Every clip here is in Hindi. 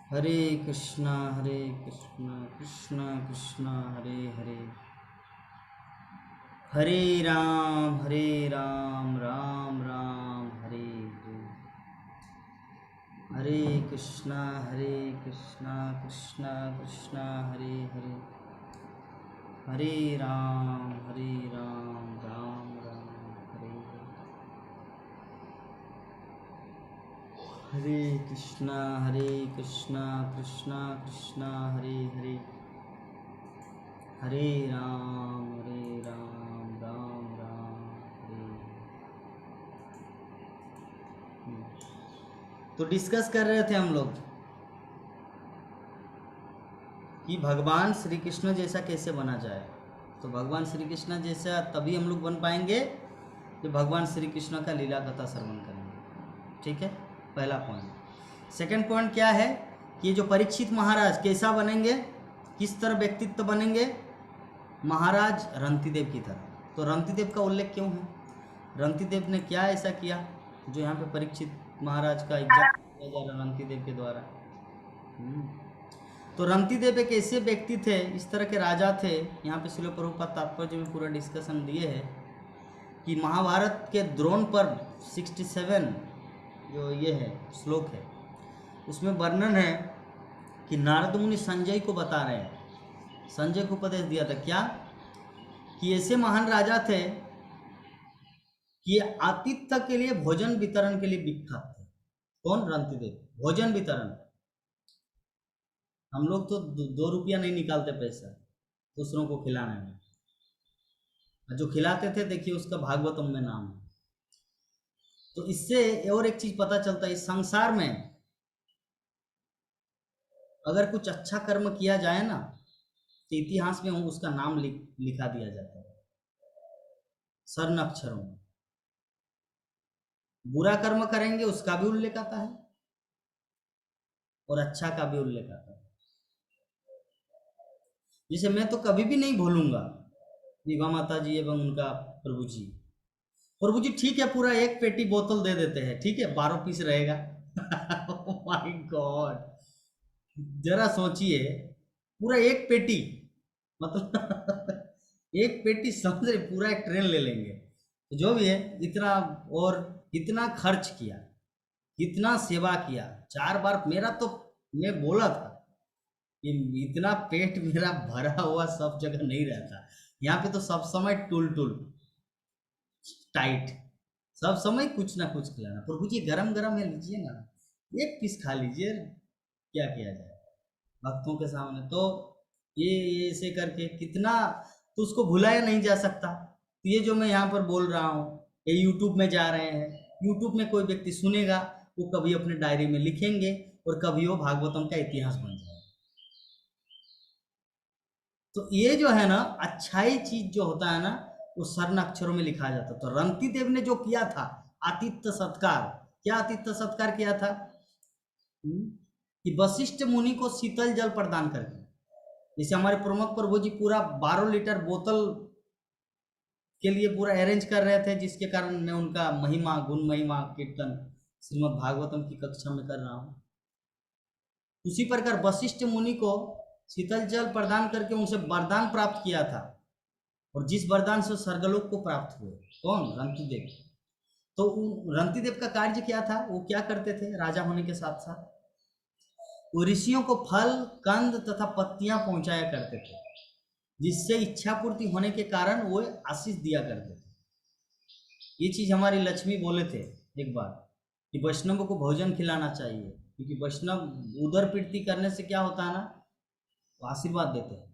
हरे कृष्णा कृष्णा कृष्णा हरे हरे, हरे राम राम राम हरे हरे। हरे कृष्णा कृष्णा कृष्णा हरे हरे, हरे राम राम राम हरे हरे। हरे कृष्णा कृष्णा कृष्णा हरे हरे, हरे राम राम राम हरे। तो डिस्कस कर रहे थे हम लोग कि भगवान श्री कृष्ण जैसा कैसे बना जाए। तो भगवान श्री कृष्ण जैसा तभी हम लोग बन पाएंगे कि भगवान श्री कृष्ण का लीला कथा श्रवण करेंगे। ठीक है, पहला पॉइंट। सेकंड पॉइंट क्या है कि जो परीक्षित महाराज कैसा बनेंगे, किस तरह व्यक्तित्व बनेंगे, महाराज रंतिदेव की तरह। तो रंतिदेव का उल्लेख क्यों है, रंतिदेव ने क्या ऐसा किया जो यहाँ पे परीक्षित महाराज का इज्जत किया जा रहा रंतिदेव के द्वारा। तो रंतिदेव एक ऐसे व्यक्ति थे, इस तरह के राजा थे। यहाँ पे श्रील प्रभुपाद तात्पर्य में पूरा डिस्कशन दिए है कि महाभारत के द्रोण पर 67 जो ये है श्लोक है, उसमें वर्णन है कि नारद मुनि संजय को बता रहे हैं, संजय को उपदेश दिया था क्या कि ऐसे महान राजा थे कि आतिथ्य के लिए, भोजन वितरण के लिए विख्यात थे। कौन? रंतिदेव। भोजन वितरण, हम लोग तो 2 रुपया नहीं निकालते पैसा दूसरों को खिलाने में, जो खिलाते थे देखिए उसका भागवतम में नाम है। तो इससे और एक चीज पता चलता है, इस संसार में अगर कुछ अच्छा कर्म किया जाए ना तो इतिहास में उसका नाम लिखा दिया जाता है स्वर्ण अक्षरों में। बुरा कर्म करेंगे उसका भी उल्लेख आता है और अच्छा का भी उल्लेख आता है। जैसे मैं तो कभी भी नहीं भूलूंगा विभा माता जी एवं उनका प्रभु जी ठीक है पूरा एक पेटी बोतल दे देते हैं, ठीक है 12 पीस रहेगा। माय गॉड, जरा सोचिए, पूरा एक पेटी, मतलब एक पेटी समझ रहे, पूरा एक ट्रेन ले लेंगे। तो जो भी है इतना, और इतना खर्च किया, इतना सेवा किया, 4 बार मेरा तो, मैं बोला था कि इतना पेट मेरा भरा हुआ सब जगह नहीं रहता, यहाँ पे तो सब समय टुल टुल टाइट, सब समय कुछ ना कुछ खिलाना। प्रभु जी गरम गरम है लीजिए ना, एक पीस खा लीजिए, क्या किया जाए भक्तों के सामने। तो ये ऐसे करके कितना, तो उसको भुलाया नहीं जा सकता। तो ये जो मैं यहाँ पर बोल रहा हूँ, ये यूट्यूब में जा रहे हैं, यूट्यूब में कोई व्यक्ति सुनेगा, वो कभी अपने डायरी में लिखेंगे और कभी वो भागवतम का इतिहास बन जाएगा। तो ये जो है ना, अच्छाई चीज जो होता है ना, वो स्वर्ण अक्षरों में लिखा जाता। तो रंती देव ने जो किया था आतिथ्य सत्कार, क्या आतिथ्य सत्कार किया था? कि वशिष्ठ मुनि को शीतल जल प्रदान करके, जैसे हमारे प्रमुख प्रभु जी पूरा 12 लीटर बोतल के लिए पूरा अरेंज कर रहे थे, जिसके कारण मैं उनका महिमा, गुण महिमा कीर्तन श्रीमद् भागवतम की कक्षा में कर रहा हूँ। उसी प्रकार वशिष्ठ मुनि को शीतल जल प्रदान करके उनसे वरदान प्राप्त किया था, और जिस वरदान से स्वर्गलोक को प्राप्त हुए। कौन? रंतिदेव। तो रंतिदेव का कार्य क्या था, वो क्या करते थे राजा होने के साथ साथ? वो ऋषियों को फल, कंद तथा पत्तियां पहुंचाया करते थे, जिससे इच्छा पूर्ति होने के कारण वो आशीष दिया करते थे। ये चीज हमारी लक्ष्मी बोले थे एक बार कि वैष्णव को भोजन खिलाना चाहिए, क्योंकि वैष्णव उदर पीड़ती करने से क्या होता है ना, वो आशीर्वाद देते हैं।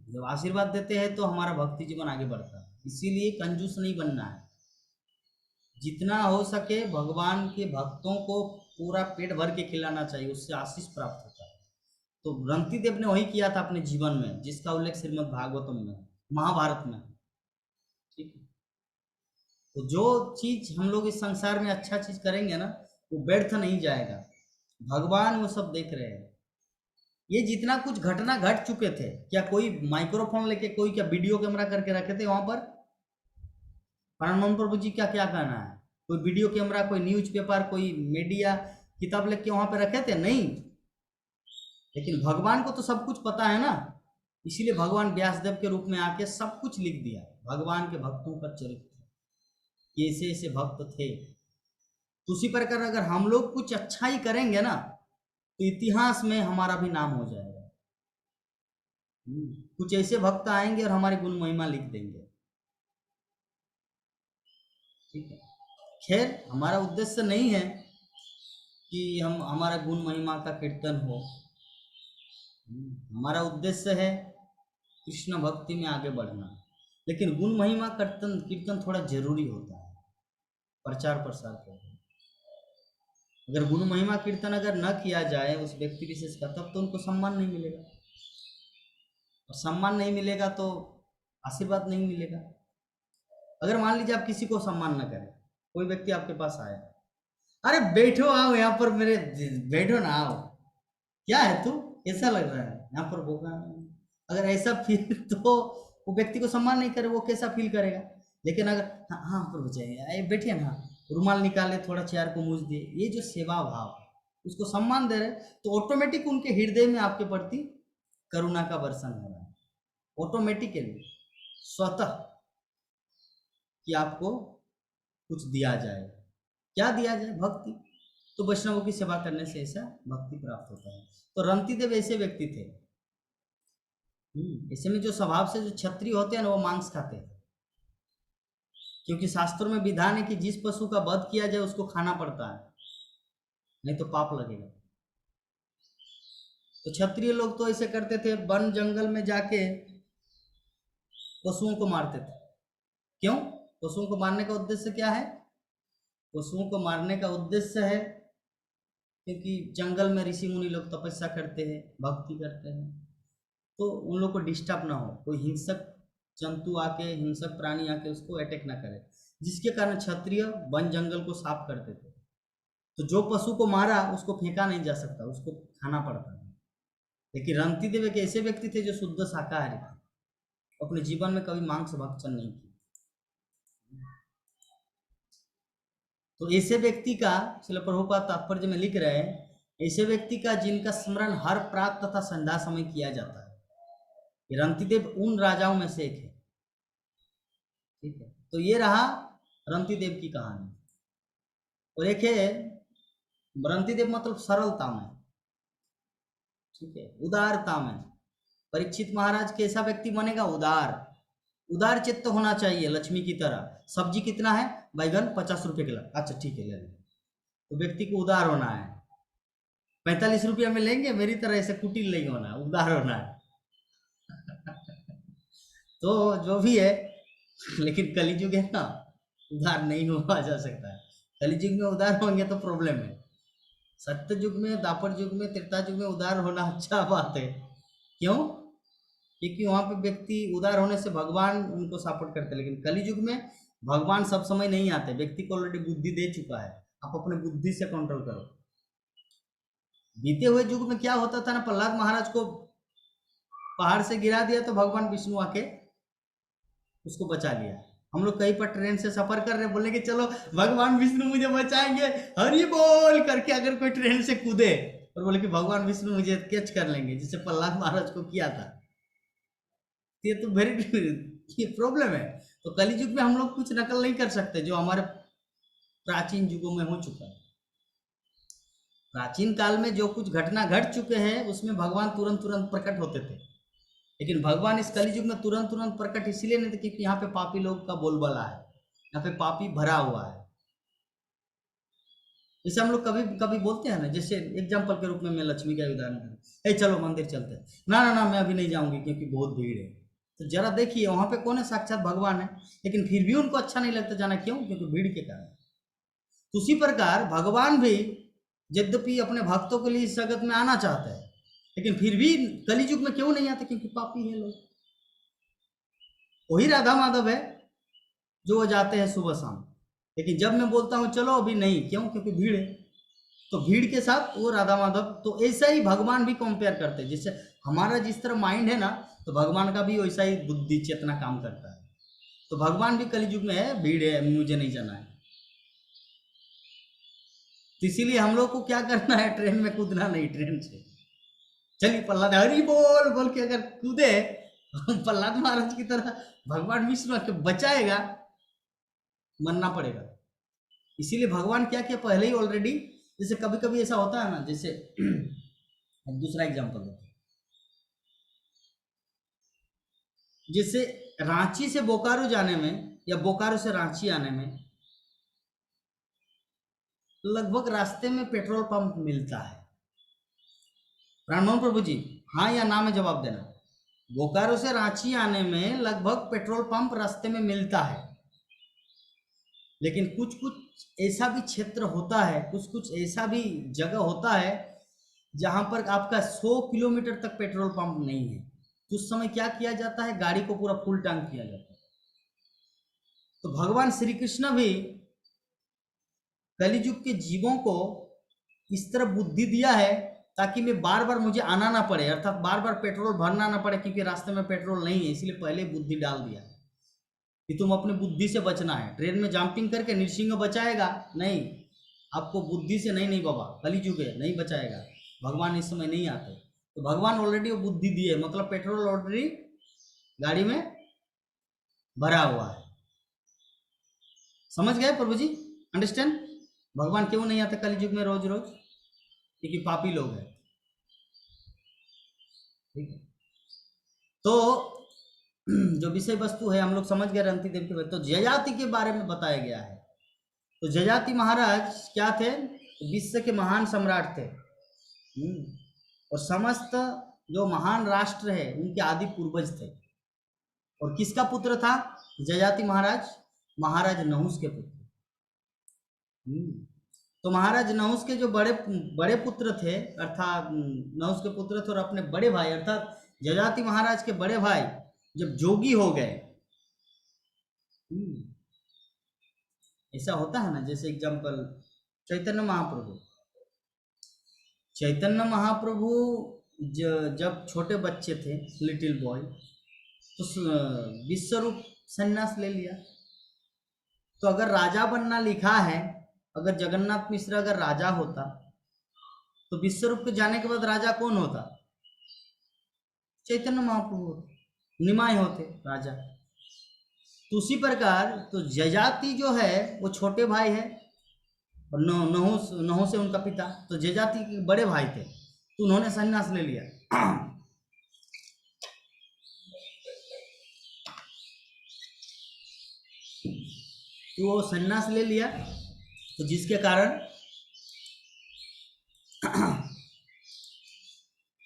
जब आशीर्वाद देते हैं तो हमारा भक्ति जीवन आगे बढ़ता है। इसीलिए कंजूस नहीं बनना है, जितना हो सके भगवान के भक्तों को पूरा पेट भर के खिलाना चाहिए, उससे आशीष प्राप्त होता है। तो रंती देव ने वही किया था अपने जीवन में, जिसका उल्लेख श्रीमद् भागवतम में, महाभारत में। ठीक है, तो जो चीज हम लोग इस संसार में अच्छा चीज करेंगे ना, वो व्यर्थ नहीं जाएगा, भगवान वो सब देख रहे हैं। ये जितना कुछ घटना घट चुके थे, क्या कोई माइक्रोफोन लेके, कोई क्या वीडियो कैमरा करके रखे थे वहां पर? परमानंद प्रभु जी का क्या कहना है? कोई वीडियो कैमरा, कोई न्यूज़पेपर, कोई मीडिया किताब लिख के वहां पे रखे थे? नहीं। लेकिन भगवान को तो सब कुछ पता है ना, इसीलिए भगवान व्यासदेव के रूप में आके सब कुछ लिख दिया। भगवान के भक्तों का चरित्र, ऐसे ऐसे भक्त थे। तो उसी प्रकार अगर हम लोग कुछ अच्छा ही करेंगे ना, तो इतिहास में हमारा भी नाम हो जाएगा। कुछ ऐसे भक्त आएंगे और हमारी गुण महिमा लिख देंगे। ठीक है, खैर हमारा उद्देश्य नहीं है कि हम हमारा गुण महिमा का कीर्तन हो। हमारा उद्देश्य है कृष्ण भक्ति में आगे बढ़ना। लेकिन गुण महिमा कीर्तन कीर्तन थोड़ा जरूरी होता है प्रचार प्रसार के लिए। अगर गुण महिमा कीर्तन अगर न किया जाए उस व्यक्ति विशेष का, तब तो उनको सम्मान नहीं मिलेगा, और सम्मान नहीं मिलेगा तो आशीर्वाद नहीं मिलेगा। अगर मान लीजिए आप किसी को सम्मान न करें, कोई व्यक्ति आपके पास आया, अरे बैठो आओ यहाँ पर मेरे, बैठो ना आओ, क्या है तू, कैसा लग रहा है यहाँ पर भोगा, अगर ऐसा फील तो वो व्यक्ति को सम्मान नहीं करे, वो कैसा फील करेगा। लेकिन अगर हाँ हाँ पर हो जाए, बैठिए ना, रुमाल निकाले, थोड़ा चेयर को मूछ दिए, ये जो सेवा भाव, उसको सम्मान दे रहे, तो ऑटोमेटिक उनके हृदय में आपके प्रति करुणा का वर्षण हो रहा है, ऑटोमेटिकली, स्वतः, कि आपको कुछ दिया जाए। क्या दिया जाए? भक्ति। तो वैष्णवों की सेवा करने से ऐसा भक्ति प्राप्त होता है। तो रंतिदेव ऐसे व्यक्ति थे। ऐसे में जो स्वभाव से जो क्षत्रिय होते हैं ना, वो मांस खाते हैं, क्योंकि शास्त्रों में विधान है कि जिस पशु का वध किया जाए उसको खाना पड़ता है, नहीं तो पाप लगेगा। तो क्षत्रिय लोग तो ऐसे करते थे, वन जंगल में जाके पशुओं को मारते थे। क्यों? पशुओं को मारने का उद्देश्य क्या है? पशुओं को मारने का उद्देश्य है क्योंकि जंगल में ऋषि मुनि लोग तपस्या करते हैं, भक्ति करते हैं, तो उन लोग को डिस्टर्ब ना हो, कोई हिंसक जंतु आके, हिंसक प्राणी आके उसको अटैक ना करे, जिसके कारण क्षत्रिय वन जंगल को साफ करते थे। तो जो पशु को मारा उसको फेंका नहीं जा सकता, उसको खाना पड़ता है। लेकिन रंतिदेव एक ऐसे व्यक्ति थे जो शुद्ध शाकाहारी थे, अपने जीवन में कभी मांस भक्षण नहीं किया। तो ऐसे व्यक्ति का श्रील प्रभुपाद तात्पर्य में लिख रहे हैं, ऐसे व्यक्ति का जिनका स्मरण हर प्रात तथा संध्या समय किया जाता है। रंतिदेव उन राजाओं में से एक है। ठीक है, तो ये रहा रंतिदेव की कहानी। और एक है रंतिदेव मतलब सरलता में, ठीक है, उदारता में। परीक्षित महाराज कैसा व्यक्ति बनेगा? उदार, उदार चित्त होना चाहिए, लक्ष्मी की तरह। सब्जी कितना है? बैगन 50 रुपए किलो, अच्छा ठीक है ले लें। तो व्यक्ति को उदार होना है। 45 रुपया में लेंगे, मेरी तरह ऐसे कुटिल नहीं होना, उदार होना है। तो जो भी है, लेकिन कलिजुग है ना, उदार नहीं हुआ जा सकता है। कलिजुग में उदार होंगे तो प्रॉब्लम है। सत्य युग में, द्वापर युग में, त्रेता युग में उदार होना अच्छा बात है। क्यों? क्योंकि वहां पे व्यक्ति उदार होने से भगवान उनको सपोर्ट करते हैं। लेकिन कलि युग में भगवान सब समय नहीं आते, व्यक्ति को ऑलरेडी बुद्धि दे चुका है, आप अपने बुद्धि से कंट्रोल करो। बीते हुए युग में क्या होता था ना, प्रहलाद महाराज को पहाड़ से गिरा दिया तो भगवान विष्णु आके उसको बचा लिया। हम लोग कहीं पर ट्रेन से सफर कर रहे, बोले कि चलो भगवान विष्णु मुझे बचाएंगे, हरि बोल करके अगर कोई ट्रेन से कूदे और बोले कि भगवान विष्णु मुझे कैच कर लेंगे, जिससे प्रहलाद महाराज को किया था, ये तो वेरी ये प्रॉब्लम है। तो कलि युग में हम लोग कुछ नकल नहीं कर सकते जो हमारे प्राचीन युगों में हो चुका है। प्राचीन काल में जो कुछ घटना घट चुके हैं उसमें भगवान तुरंत तुरंत प्रकट होते थे, लेकिन भगवान इस कलि युग में तुरंत तुरंत प्रकट इसलिए नहीं थे क्योंकि यहाँ पे पापी लोग का बोलबाला है, यहाँ पे पापी भरा हुआ है। जैसे हम लोग कभी कभी बोलते हैं ना, जैसे एग्जाम्पल के रूप में मैं लक्ष्मी का उदाहरण दूं, चलो मंदिर चलते हैं, ना ना ना मैं अभी नहीं जाऊंगी क्योंकि बहुत भीड़ है। तो जरा देखिए वहां पे कौन है? साक्षात भगवान है, लेकिन फिर भी उनको अच्छा नहीं लगता जाना। क्यों? क्योंकि भीड़ के कारण। तो उसी प्रकार भगवान भी यद्यपि अपने भक्तों के लिए इस जगत में आना चाहते हैं, लेकिन फिर भी कलि युग में क्यों नहीं आते? क्योंकि पापी है लोग। वही राधा माधव है जो वो जाते हैं सुबह शाम, लेकिन जब मैं बोलता हूँ चलो अभी नहीं, क्यों? क्योंकि भीड़ है। तो भीड़ के साथ वो राधा माधव। तो ऐसा ही भगवान भी कंपेयर करते हैं, जिससे हमारा जिस तरह माइंड है ना, तो भगवान का भी वैसा ही बुद्धि चेतना काम करता है। तो भगवान भी कलि युग में है, भीड़ है, मुझे नहीं जाना है। तो इसीलिए हम लोग को क्या करना है, ट्रेन में कूदना नहीं, ट्रेन से चलिए प्रहलाद हरि बोल बोल के अगर कूदे प्रहलाद महाराज की तरह भगवान विष्णु के बचाएगा, मरना पड़ेगा। इसीलिए भगवान क्या किया पहले ही ऑलरेडी, जैसे कभी कभी ऐसा होता है ना, जैसे दूसरा एग्जांपल देते हैं, जैसे रांची से बोकारो जाने में या बोकारो से रांची आने में लगभग रास्ते में पेट्रोल पंप मिलता है। राममोहन प्रभु जी, हाँ या ना में जवाब देना। बोकारो से रांची आने में लगभग पेट्रोल पंप रास्ते में मिलता है, लेकिन कुछ कुछ ऐसा भी क्षेत्र होता है, कुछ कुछ ऐसा भी जगह होता है जहां पर आपका 100 किलोमीटर तक पेट्रोल पंप नहीं है। तो उस समय क्या किया जाता है, गाड़ी को पूरा फुल टैंक किया जाता है। तो भगवान श्री कृष्ण भी कलियुग के जीवों को इस तरह बुद्धि दिया है ताकि मैं बार बार मुझे आना ना पड़े, अर्थात बार बार पेट्रोल भरना ना पड़े, क्योंकि रास्ते में पेट्रोल नहीं है। इसलिए पहले बुद्धि डाल दिया कि तुम अपनी बुद्धि से बचना है। ट्रेन में जंपिंग करके नृसिंह बचाएगा नहीं, आपको बुद्धि से नहीं, नहीं बाबा, कलियुग है, नहीं बचाएगा, भगवान इस समय नहीं आते। तो भगवान ऑलरेडी वो बुद्धि दिए, मतलब पेट्रोल ऑलरेडी गाड़ी में भरा हुआ है। समझ गए प्रभु जी, अंडरस्टैंड? भगवान क्यों नहीं आते कलियुग में रोज रोज? क्योंकि पापी लोग हैं। ठीक है, तो जो विषय वस्तु है हम लोग समझ गए रंती देव के बारे। तो जयाति के बारे में बताया गया है। तो जयाति महाराज क्या थे? विश्व के महान सम्राट थे। और समस्त जो महान राष्ट्र है उनके आदि पूर्वज थे। और किसका पुत्र था जयाति महाराज? महाराज नहुस के पुत्र। तो महाराज नहुस के जो बड़े बड़े पुत्र थे, अर्थात नहुस के पुत्र थे और अपने बड़े भाई अर्थात जयाति महाराज के बड़े भाई जब जोगी हो गए, ऐसा होता है ना, जैसे एग्जांपल चैतन्य महाप्रभु। चैतन्य महाप्रभु जब छोटे बच्चे थे, लिटिल बॉय, तो विश्वरूप संन्यास ले लिया। तो अगर राजा बनना लिखा है, अगर जगन्नाथ मिश्र अगर राजा होता तो विश्वरूप के जाने के बाद राजा कौन होता? चैतन्य महाप्रभु होते, निमाय होते राजा। तो उसी प्रकार तो जजाति जो है वो छोटे भाई है और नहुस से उनका पिता, तो जजाति के बड़े भाई थे, तो उन्होंने संन्यास ले लिया। तो वो संन्यास ले लिया, तो जिसके कारण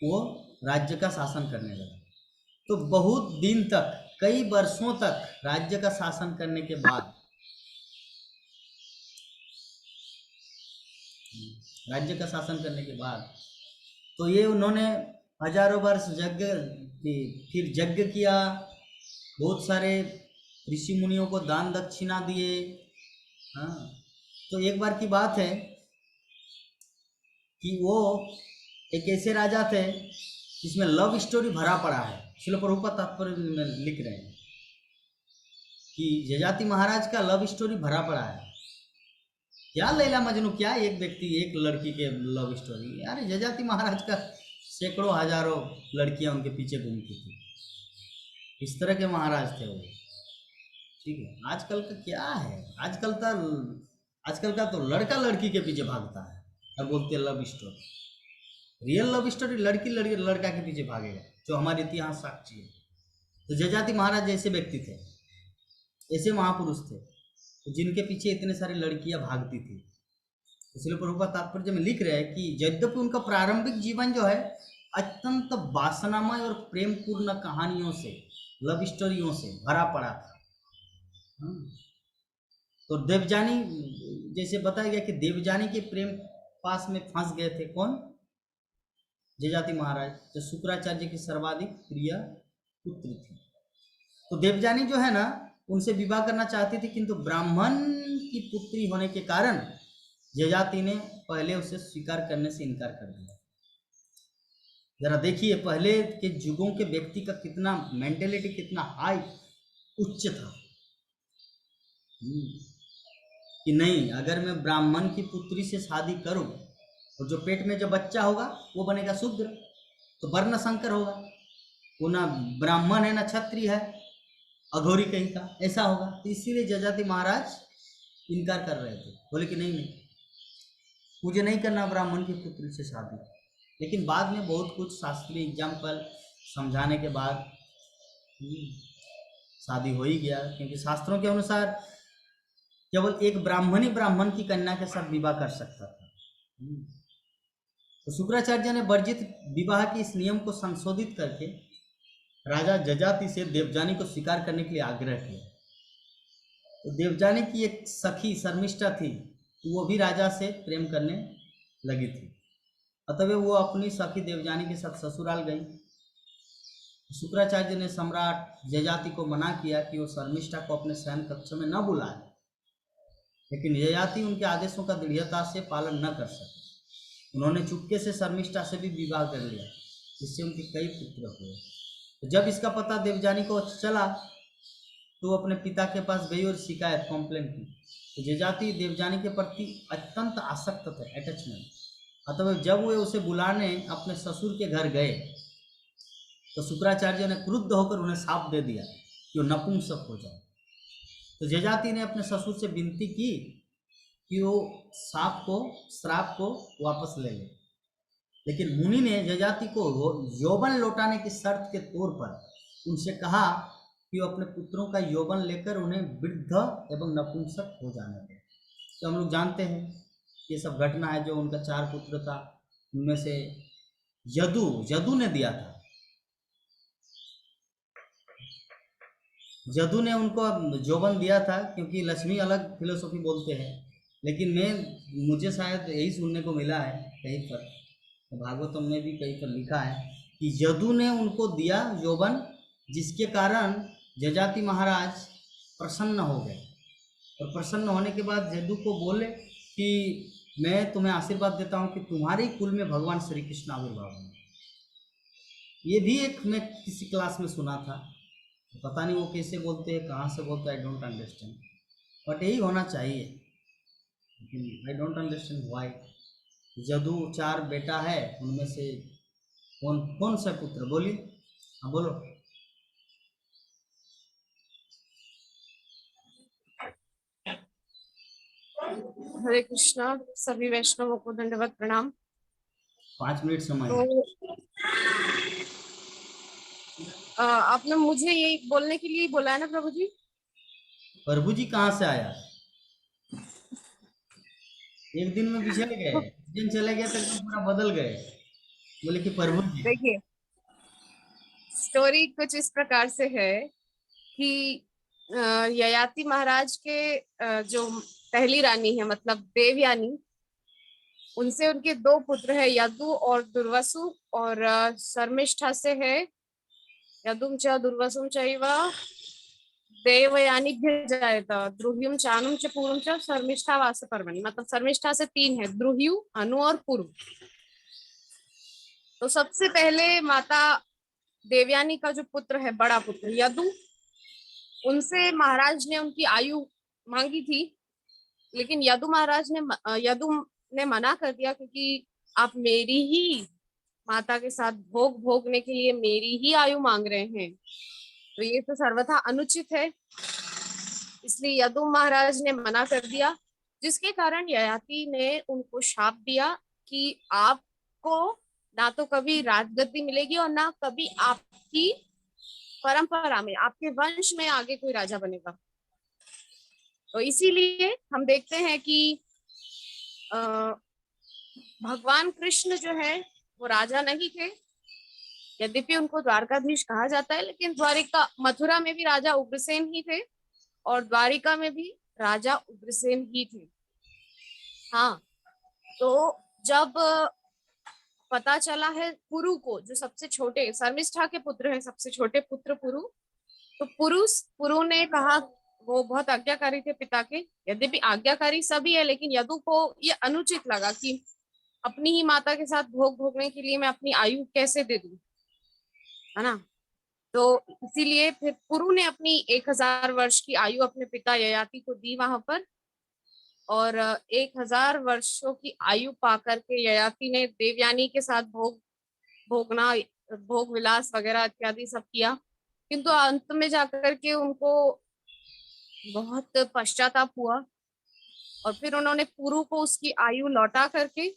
वो राज्य का शासन करने लगा। तो बहुत दिन तक, कई वर्षों तक राज्य का शासन करने के बाद, राज्य का शासन करने के बाद तो ये उन्होंने हजारों वर्ष यज्ञ, फिर यज्ञ किया, बहुत सारे ऋषि मुनियों को दान दक्षिणा दिए। हाँ, तो एक बार की बात है कि वो एक ऐसे राजा थे जिसमें लव स्टोरी भरा पड़ा है। श्रील प्रभुपाद तात्पर्य में लिख रहे हैं कि जजाति महाराज का लव स्टोरी भरा पड़ा है। क्या लैला मजनू, क्या एक व्यक्ति एक लड़की के लव स्टोरी? यार जजाति महाराज का सैकड़ों हजारों लड़कियां उनके पीछे घूमती थी। इस तरह के महाराज थे वो। ठीक है, आजकल का क्या है, आजकल का तो लड़का लड़की के पीछे भागता है और बोलते हैं love story. Real love story लड़की लड़का के पीछे भागेगा, जो हमारे इतिहास साक्षी है। तो जजाति महाराज जैसे व्यक्ति थे, ऐसे महापुरुष थे, तो जिनके पीछे इतने सारी लड़कियां भागती थी। इसलिए प्रभुपाद तात्पर्य में लिख रहे हैं कि यद्यपि उनका प्रारंभिक जीवन जो है अत्यंत वासनामय और प्रेमपूर्ण कहानियों से, लव स्टोरियों से भरा पड़ा था। तो देवजानी, जैसे बताया गया कि देवजानी के प्रेम पास में फंस गए थे कौन? जजाति महाराज, जो शुक्राचार्य की सर्वाधिक प्रिय पुत्री थी। तो देवजानी जो है ना, उनसे विवाह करना चाहती थी, किंतु ब्राह्मण की पुत्री होने के कारण जजाति ने पहले उसे स्वीकार करने से इनकार कर दिया। जरा देखिए पहले के युगों के व्यक्ति का कितना मेंटेलिटी, कितना हाई उच्च था। कि नहीं, अगर मैं ब्राह्मण की पुत्री से शादी करूं और जो पेट में जो बच्चा होगा वो बनेगा शूद्र, तो वर्ण संकर होगा, वो ना ब्राह्मण है ना क्षत्रिय है, अघोरी कहीं का, ऐसा होगा। तो इसीलिए जजाति महाराज इनकार कर रहे थे, बोले कि नहीं नहीं, मुझे नहीं करना ब्राह्मण की पुत्री से शादी। लेकिन बाद में बहुत कुछ शास्त्रीय एग्जाम्पल समझाने के बाद शादी हो ही गया, क्योंकि शास्त्रों के अनुसार केवल एक ब्राह्मण ही ब्राह्मण की कन्या के साथ विवाह कर सकता था। तो शुक्राचार्य ने वर्जित विवाह के इस नियम को संशोधित करके राजा जजाति से देवजानी को स्वीकार करने के लिए आग्रह किया। तो देवजानी की एक सखी शर्मिष्ठा थी, तो वो भी राजा से प्रेम करने लगी थी, अतः वो अपनी सखी देवजानी के साथ ससुराल गई। शुक्राचार्य ने सम्राट जजाति को मना किया कि वो शर्मिष्ठा को अपने शयन कक्ष में न बुलाए, लेकिन ययाति उनके आदेशों का दृढ़ता से पालन न कर सके। उन्होंने चुपके से शर्मिष्ठा से भी विवाह कर लिया, जिससे उनके कई पुत्र हुए। तो जब इसका पता देवजानी को चला तो वो अपने पिता के पास गई और शिकायत कंप्लेंट की। तो ययाति देवजानी के प्रति अत्यंत आसक्त थे, अटैचमेंट। अतः जब वे उसे बुलाने अपने ससुर के घर गए तो शुक्राचार्य ने क्रुद्ध होकर उन्हें शाप दे दिया कि वो नपुंसक हो जाए। तो ययाति ने अपने ससुर से विनती की कि वो श्राप को वापस ले ले, लेकिन मुनि ने ययाति को यौवन लौटाने की शर्त के तौर पर उनसे कहा कि वो अपने पुत्रों का यौवन लेकर उन्हें वृद्ध एवं नपुंसक हो जाने दें। तो हम लोग जानते हैं ये सब घटना है, जो उनका 4 पुत्र था, उनमें से यदु ने दिया था, जदू ने उनको यौवन दिया था, क्योंकि लक्ष्मी अलग फिलोसॉफी बोलते हैं, लेकिन मुझे शायद यही सुनने को मिला है कहीं पर, भागवतम में भी कहीं पर लिखा है कि यदु ने उनको दिया यौवन, जिसके कारण जजाति महाराज प्रसन्न हो गए। और प्रसन्न होने के बाद यदु को बोले कि मैं तुम्हें आशीर्वाद देता हूँ कि तुम्हारे कुल में भगवान श्री कृष्ण आविर्भाव होंगे। ये भी एक मैं किसी क्लास में सुना था, पता नहीं वो कैसे बोलते हैं, कहाँ से बोलते हैं, आई डोंट अंडरस्टैंड, बट यही होना चाहिए। लेकिन I don't understand why. Yadu 4 बेटा है, उनमें से कौन कौन सा पुत्र, बोलिए, हाँ बोलो। हरे कृष्णा, सभी वैष्णवों को दंडवत प्रणाम। 5 मिनट समय है। तो आपने मुझे यही बोलने के लिए बोला है ना प्रभु जी? प्रभु जी कहाँ से आया? एक दिन में बिछड़ गए, तो एक दिन चले गए तो एकदम पूरा बदल गए, बोले कि प्रभु जी। देखिए, स्टोरी कुछ इस प्रकार से है कि ययाति महाराज के जो पहली रानी है, मतलब देवयानी, उनसे उनके 2 पुत्र है, यदु और दुर्वासु। और शर्मिष्ठा से है यदुम च दुर्वासुम चैव देवयानी जायत द्रुह्युम चानुम च पूर्वम च शर्मिष्ठा वास पर्वणि। मतलब शर्मिष्ठा से 3 है, द्रुह्यु, अनु और पूर्व। तो सबसे पहले माता देवयानी का जो पुत्र है, बड़ा पुत्र यदु, उनसे महाराज ने उनकी आयु मांगी थी, लेकिन यदु ने मना कर दिया, क्योंकि आप मेरी ही माता के साथ भोग भोगने के लिए मेरी ही आयु मांग रहे हैं, तो ये तो सर्वथा अनुचित है। इसलिए यदु महाराज ने मना कर दिया, जिसके कारण ययाति ने उनको शाप दिया कि आपको ना तो कभी राजगद्दी मिलेगी और ना कभी आपकी परंपरा में, आपके वंश में आगे कोई राजा बनेगा। तो इसीलिए हम देखते हैं कि भगवान कृष्ण जो है वो राजा नहीं थे, यद्यपि उनको द्वारकाधीश कहा जाता है, लेकिन द्वारिका मथुरा में भी राजा उग्रसेन ही थे और द्वारिका में भी राजा उग्रसेन ही थे। हाँ, तो जब पता चला है पुरु को, जो सबसे छोटे शर्मिष्ठा के पुत्र है, सबसे छोटे पुत्र पुरु, तो पुरु ने कहा, वो बहुत आज्ञाकारी थे पिता के, यद्यपि आज्ञाकारी सभी है, लेकिन यदु को ये अनुचित लगा कि अपनी ही माता के साथ भोग भोगने के लिए मैं अपनी आयु कैसे दे दूं, है ना। तो इसीलिए फिर पुरु ने अपनी 1000 वर्ष की आयु अपने पिता ययाति को दी वहां पर। और 1000 वर्षों की आयु पाकर के ययाति ने देवयानी के साथ भोग विलास वगैरह इत्यादि सब किया, किंतु अंत में जाकर के उनको बहुत पश्चाताप हुआ और फिर उन्होंने पुरु को उसकी आयु लौटा करके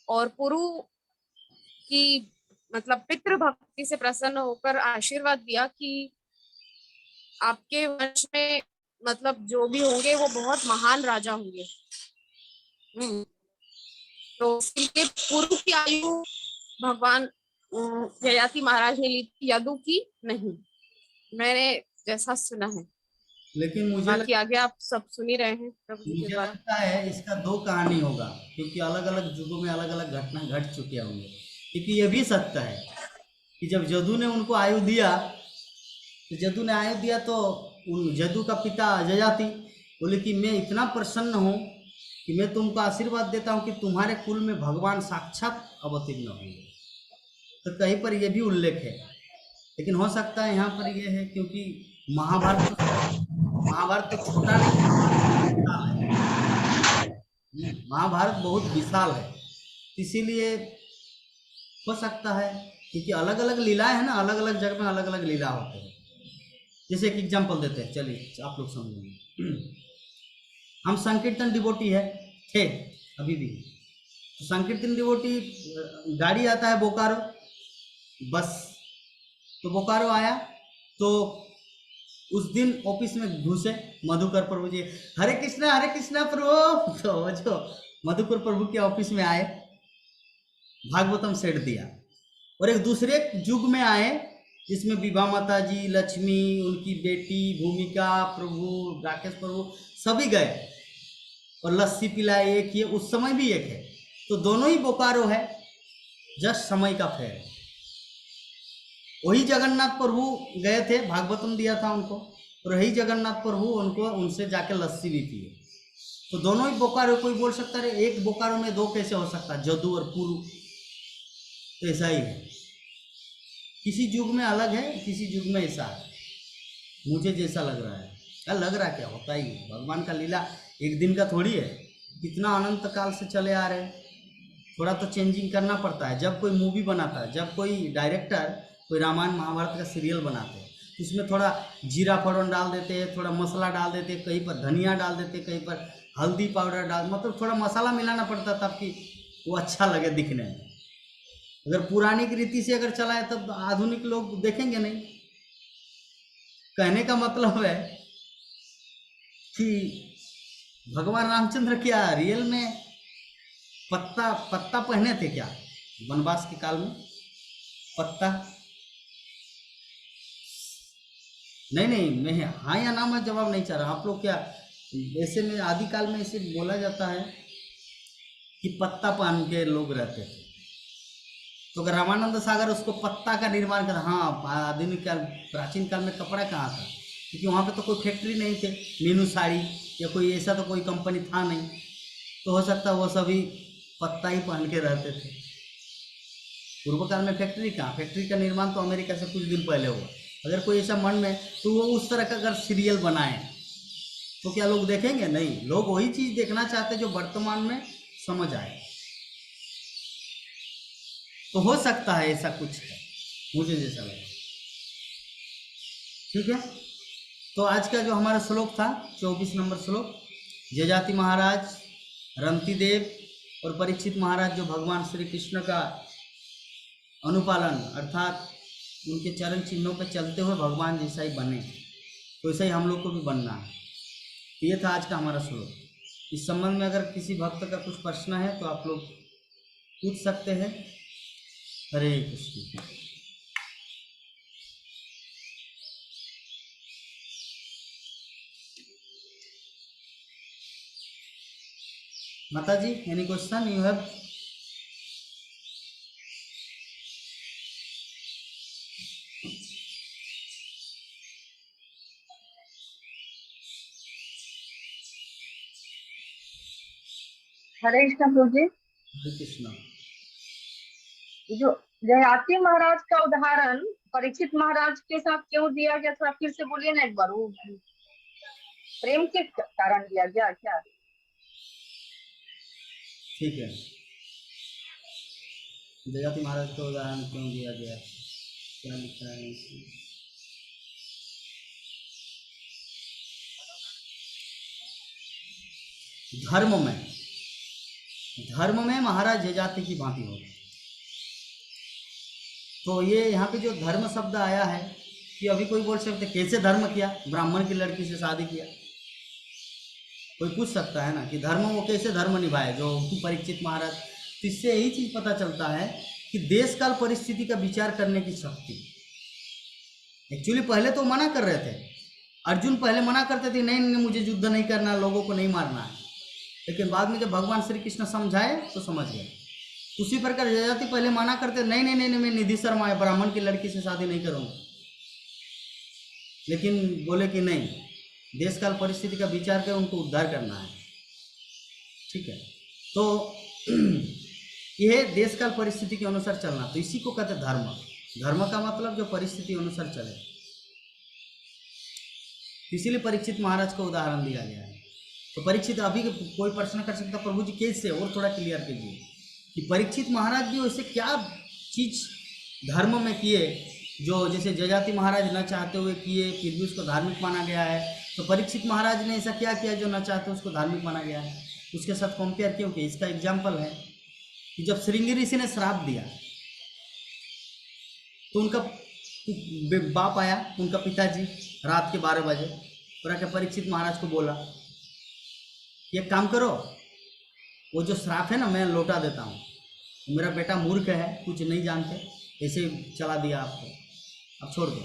और पुरु की मतलब पितृ भक्ति से प्रसन्न होकर आशीर्वाद दिया कि आपके वंश में मतलब जो भी होंगे वो बहुत महान राजा होंगे। तो इसलिए पुरु की आयु भगवान ययाति महाराज ने ली थी, यदु की नहीं, मैंने जैसा सुना है। लेकिन बाकी आगे आप सब सुन ही रहे हैं प्रभु जी के मुझे द्वारा। लगता है इसका दो कहानी होगा, क्योंकि अलग अलग युगों में अलग अलग घटना घट चुके होंगे। क्योंकि ये भी सत्य है कि जब जदू ने उनको आयु दिया, तो जदू ने आयु दिया तो उन जदू का पिता जयाति बोले कि मैं इतना प्रसन्न हूँ कि मैं तुमको आशीर्वाद देता हूँ कि तुम्हारे कुल में भगवान साक्षात अवतीर्ण होंगे। तो कहीं पर यह भी उल्लेख है, लेकिन हो सकता है यहाँ पर यह है क्योंकि महाभारत तो छोटा नहीं है, महाभारत बहुत विशाल है, इसीलिए हो सकता है क्योंकि अलग अलग लीलाएं हैं ना, अलग अलग जगह में अलग अलग लीला होते हैं। जैसे एक एग्जांपल देते हैं, चलिए आप लोग समझेंगे। हम संकीर्तन डिवोटी है थे अभी भी, तो संकीर्तन डिवोटी गाड़ी आता है बोकारो बस, तो बोकारो आया तो उस दिन ऑफिस में घुसे मधुकर प्रभु जी, हरे कृष्णा प्रभु, तो जो मधुकर प्रभु के ऑफिस में आए, भागवतम सेट दिया, और एक दूसरे युग में आए जिसमें विभा माता जी, लक्ष्मी, उनकी बेटी भूमिका, प्रभु राकेश प्रभु सभी गए और लस्सी पिलाए, एक ये उस समय भी एक है, तो दोनों ही बोकारो है, जस्ट समय का फेर है। वही जगन्नाथ प्रभु गए थे, भागवतम दिया था उनको, और वही जगन्नाथ प्रभु उनको उनसे जाके लस्सी भी पिए, तो दोनों ही बोकारो। कोई बोल सकता है एक बोकारो में दो कैसे हो सकता है, जदू और पुरु, तो ऐसा ही है, किसी युग में अलग है, किसी युग में ऐसा है, मुझे जैसा लग रहा है। क्या लग रहा है, क्या होता ही है, भगवान का लीला एक दिन का थोड़ी है, कितना अनंत काल से चले आ रहे हैं। थोड़ा तो चेंजिंग करना पड़ता है। जब कोई मूवी बनाता है, जब कोई डायरेक्टर कोई रामायण महाभारत का सीरियल बनाते हैं, तो इसमें थोड़ा जीरा फोड़न डाल देते हैं, थोड़ा मसाला डाल देते हैं, कहीं पर धनिया डाल देते हैं, कहीं पर हल्दी पाउडर डाल, मतलब थोड़ा मसाला मिलाना पड़ता तब कि वो अच्छा लगे दिखने में। अगर पुरानी की रीति से अगर चला है तब आधुनिक लोग देखेंगे नहीं। कहने का मतलब है कि भगवान रामचंद्र क्या रियल में पत्ता पहने थे क्या वनवास के काल में? पत्ता नहीं, मैं हाँ या ना मैं जवाब नहीं चाह रहा। आप लोग क्या ऐसे में आदि काल में इसे बोला जाता है कि पत्ता पहन के लोग रहते थे, तो अगर रामानंद सागर उसको पत्ता का निर्माण कर, हाँ आधुनिक काल प्राचीन काल में कपड़ा कहाँ था, क्योंकि वहाँ पे तो कोई फैक्ट्री नहीं थे, मीनू साड़ी या कोई ऐसा तो कोई कंपनी था नहीं, तो हो सकता है वो सभी पत्ता ही पहन के रहते थे। पूर्व काल में फैक्ट्री कहाँ, फैक्ट्री का निर्माण तो अमेरिका से कुछ दिन पहले हुआ। अगर कोई ऐसा मन में तो वो उस तरह का अगर सीरियल बनाए तो क्या लोग देखेंगे? नहीं, लोग वही चीज़ देखना चाहते जो वर्तमान में समझ आए। तो हो सकता है ऐसा कुछ है, मुझे जैसा लगा। ठीक है, तो आज का जो हमारा श्लोक था 24 नंबर श्लोक, जजाति महाराज, रंती देव और परीक्षित महाराज जो भगवान श्री कृष्ण का अनुपालन अर्थात उनके चरण चिन्हों पर चलते हुए भगवान जैसा ही बने, तो ऐसा ही हम लोग को भी बनना है। ये था आज का हमारा श्लोक। इस संबंध में अगर किसी भक्त का कुछ प्रश्न है तो आप लोग पूछ सकते हैं। हरे कृष्ण। माता जी, एनी क्वेश्चन यू हैव? हरे कृष्ण प्रभु जी। हरे कृष्ण। जो जयाति महाराज का उदाहरण परीक्षित महाराज के साथ क्यों दिया गया, थोड़ा फिर से बोलिए ना एक बार। वो प्रेम के कारण दिया गया क्या? ठीक है, जजाति महाराज का उदाहरण क्यों दिया गया है, क्या लिखा है इसमें? धर्म में महाराज जजाति की भांति हो। तो ये यहाँ पे जो धर्म शब्द आया है, कि अभी कोई बोल सकते कैसे धर्म किया, ब्राह्मण की लड़की से शादी किया, कोई पूछ सकता है ना कि धर्म, वो कैसे धर्म निभाए जो परीक्षित महाराज। तो इससे यही चीज पता चलता है कि देश काल परिस्थिति का विचार करने की शक्ति। एक्चुअली पहले तो मना कर रहे थे, अर्जुन पहले मना करते थे, नहीं नहीं मुझे युद्ध नहीं करना, लोगों को नहीं मारना है, लेकिन बाद में जब भगवान श्री कृष्ण समझाए तो समझ गए। उसी प्रकार जजाति पहले मना करते, नहीं नहीं नहीं, मैं निधि शर्मा ब्राह्मण की लड़की से शादी नहीं करूंगा, लेकिन बोले कि नहीं, देश काल परिस्थिति का विचार कर उनको उद्धार करना है। ठीक है, तो यह देश काल परिस्थिति के अनुसार चलना, तो इसी को कहते धर्म। धर्म का मतलब जो परिस्थिति अनुसार चले, इसीलिए परीक्षित महाराज को उदाहरण दिया गया है। तो परीक्षित, अभी कोई प्रश्न कर सकता प्रभु जी कैसे, और थोड़ा क्लियर कीजिए कि परीक्षित महाराज भी वैसे क्या चीज धर्म में किए जो जैसे जजाति महाराज न चाहते हुए किए, फिर भी उसको धार्मिक माना गया है। तो परीक्षित महाराज ने ऐसा क्या किया जो न चाहते उसको धार्मिक माना गया है, उसके साथ कंपेयर क्यों किया? इसका एग्जाम्पल है कि जब श्रृंगी ऋषि ने श्राप दिया तो उनका बाप आया, उनका पिताजी रात के 12 बजे पूरा के परीक्षित महाराज को बोला, ये काम करो, वो जो श्राप है ना मैं लौटा देता हूँ, मेरा बेटा मूर्ख है, कुछ नहीं जानते, ऐसे चला दिया आपको, अब छोड़ दो।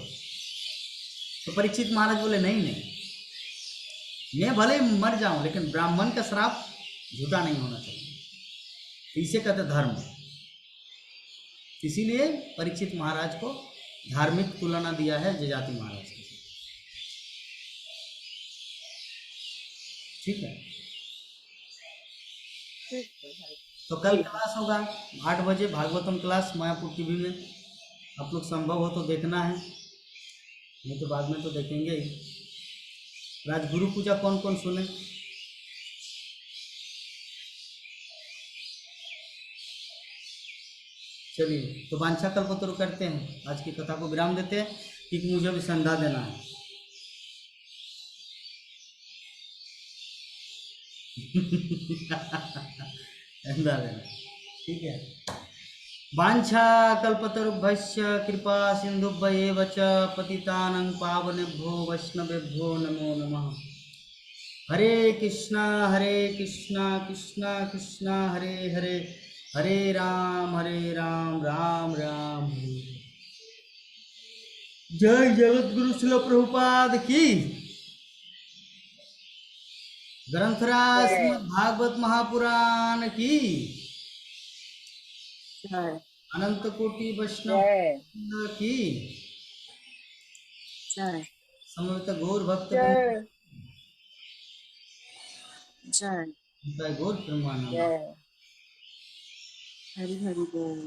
तो परीक्षित महाराज बोले नहीं नहीं, मैं भले मर जाऊं लेकिन ब्राह्मण का श्राप झूठा नहीं होना चाहिए। तो इसे कहते धर्म। इसीलिए परीक्षित महाराज को धार्मिक तुलना दिया है जजाति महाराज के। ठीक है, तो कल क्लास होगा 8 बजे, भागवतम क्लास मायापुर टीवी में। आप लोग संभव हो तो देखना है, नहीं तो बाद में तो देखेंगे ही। राजगुरु पूजा कौन कौन सुने? चलिए, तो वांछा कल्पतरु करते हैं, आज की कथा को विराम देते हैं, क्योंकि मुझे भी संध्या देना है। संध्या देना, ठीक है। वांछा कल्पतरुभ्यश्च कृपा सिन्धुभ्येव च पतितानां पावनेभ्यो वैष्णवेभ्यो नमो नमः। हरे कृष्णा कृष्णा कृष्णा हरे हरे, हरे राम राम राम हरे। जय जगत गुरु श्रील प्रभुपाद की। ग्रंथराज श्रीमद् भागवत महापुराण की। अनंत कोटि वैष्णव की। समवेत गौर भक्त जय गौर ब्रह्मानंद। हरि हरि बोल।